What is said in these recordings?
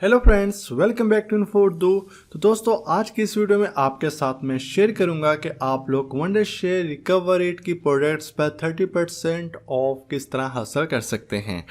Hello friends, welcome back to Info. तो दोस्तों, आज की इस वीडियो में आपके साथ मैं शेयर करूंगा कि आप लोग वंडरशेयर रिकवर रेट की प्रोडक्ट्स पर 30% ऑफ किस तरह हासिल कर सकते हैं।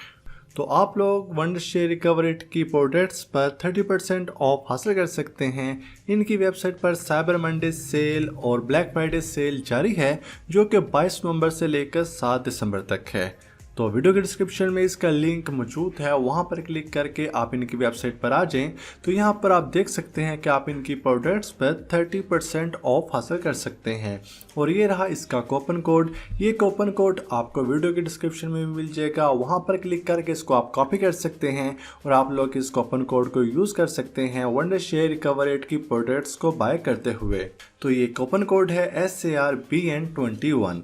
तो आप लोग वंडरशेयर रिकवर रेट की प्रोडक्ट्स पर 30% ऑफ हासिल कर सकते हैं। इनकी वेबसाइट पर साइबर मंडे सेल और ब्लैक फ्राइडे सेल जारी है, जो कि 22 नवंबर से लेकर 7 दिसंबर तक है। तो वीडियो के डिस्क्रिप्शन में इसका लिंक मौजूद है, वहां पर क्लिक करके आप इनकी वेबसाइट पर आ जाएं। तो यहां पर आप देख सकते हैं कि आप इनकी प्रोडक्ट्स पर 30% ऑफ हासिल कर सकते हैं। और ये रहा इसका कूपन कोड। ये कूपन कोड आपको वीडियो के डिस्क्रिप्शन में मिल जाएगा, वहां पर क्लिक करके इसको आप कॉपी कर सकते हैं और आप लोग इस कूपन कोड को यूज़ कर सकते हैं वंडरशेयर रिकवर रेट की प्रोडक्ट्स को बाय करते हुए। तो ये कूपन कोड है SARBN21।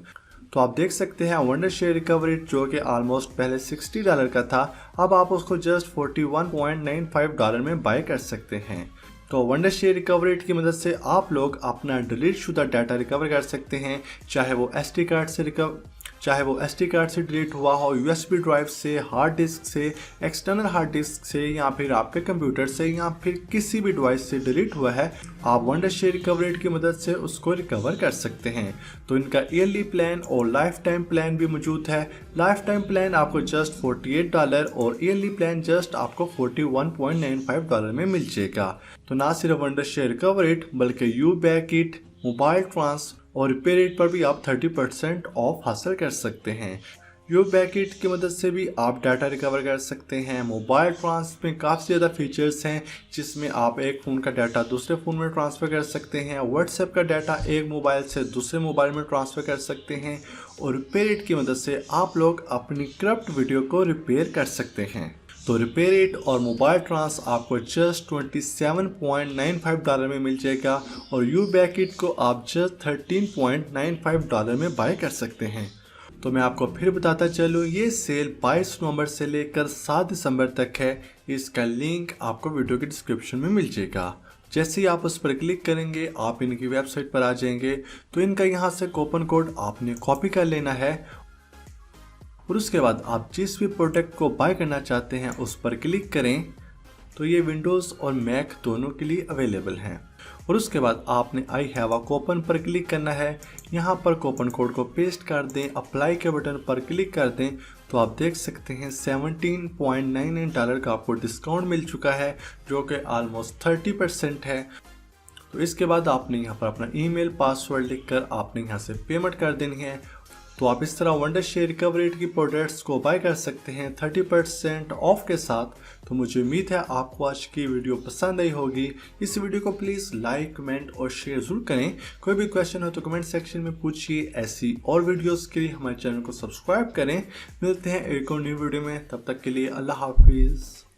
तो आप देख सकते हैं वंडरशेयर रिकवर रेट जो कि ऑलमोस्ट पहले $60 का था, अब आप उसको जस्ट $41.95 में बाय कर सकते हैं। तो वंडरशेयर रिकवर रेट की मदद से आप लोग अपना डिलीट शुदा डाटा रिकवर कर सकते हैं, चाहे वो SD कार्ड से डिलीट हुआ हो, USB ड्राइव से, हार्ड डिस्क से, एक्सटर्नल हार्ड डिस्क से, या फिर आपके कंप्यूटर से, या फिर किसी भी डिवाइस से डिलीट हुआ है, आप वंडरशेयर रिकवर रेट की मदद से उसको रिकवर कर सकते हैं। तो इनका ईयरली प्लान और लाइफ टाइम प्लान भी मौजूद है। लाइफ टाइम प्लान आपको जस्ट $48 और ईयरली प्लान जस्ट आपको $41.95 में मिल जाएगा। तो ना सिर्फ वंडरशेयर रिकवर रेट बल्कि YouBackIt, मोबाइल ट्रांस और रिपेयर रेट पर भी आप 30% ऑफ हासिल कर सकते हैं। YouBackIt की मदद से भी आप डाटा रिकवर कर सकते हैं। मोबाइल ट्रांस में काफ़ी ज़्यादा फीचर्स हैं, जिसमें आप एक फ़ोन का डाटा दूसरे फ़ोन में ट्रांसफ़र कर सकते हैं, व्हाट्सएप का डाटा एक मोबाइल से दूसरे मोबाइल में ट्रांसफ़र कर सकते हैं, और रिपेयर रेट की मदद से आप लोग अपनी करप्ट वीडियो को रिपेयर कर सकते हैं। तो रिपेयर रेट और मोबाइल ट्रांस आपको जस्ट $27.95 में मिल जाएगा और YouBackIt को आप जस्ट $13.95 में बाय कर सकते हैं। तो मैं आपको फिर बताता चलूँ, ये सेल 22 नवंबर से लेकर 7 दिसंबर तक है। इसका लिंक आपको वीडियो के डिस्क्रिप्शन में मिल जाएगा। जैसे ही आप उस पर क्लिक करेंगे आप इनकी वेबसाइट पर आ जाएंगे। तो इनका यहाँ से कूपन कोड आपने कॉपी कर लेना है और उसके बाद आप जिस भी प्रोडक्ट को बाय करना चाहते हैं उस पर क्लिक करें। तो ये विंडोज़ और मैक दोनों के लिए अवेलेबल हैं। और उसके बाद आपने आई हैव अ कूपन पर क्लिक करना है। यहाँ पर कूपन कोड को पेस्ट कर दें, अप्लाई के बटन पर क्लिक कर दें। तो आप देख सकते हैं $17.99 का आपको डिस्काउंट मिल चुका है, जो कि ऑलमोस्ट 30% है। तो इसके बाद आपने यहाँ पर अपना ईमेल पासवर्ड लिखकर आपने यहाँ से पेमेंट कर देनी है। तो आप इस तरह वंडरशेयर रिकवर रेट की प्रोडक्ट्स को बाय कर सकते हैं 30% ऑफ के साथ। तो मुझे उम्मीद है आपको आज की वीडियो पसंद आई होगी। इस वीडियो को प्लीज़ लाइक, कमेंट और शेयर ज़रूर करें। कोई भी क्वेश्चन हो तो कमेंट सेक्शन में पूछिए। ऐसी और वीडियोस के लिए हमारे चैनल को सब्सक्राइब करें। मिलते हैं एक और न्यू वीडियो में, तब तक के लिए अल्लाह हाफिज़।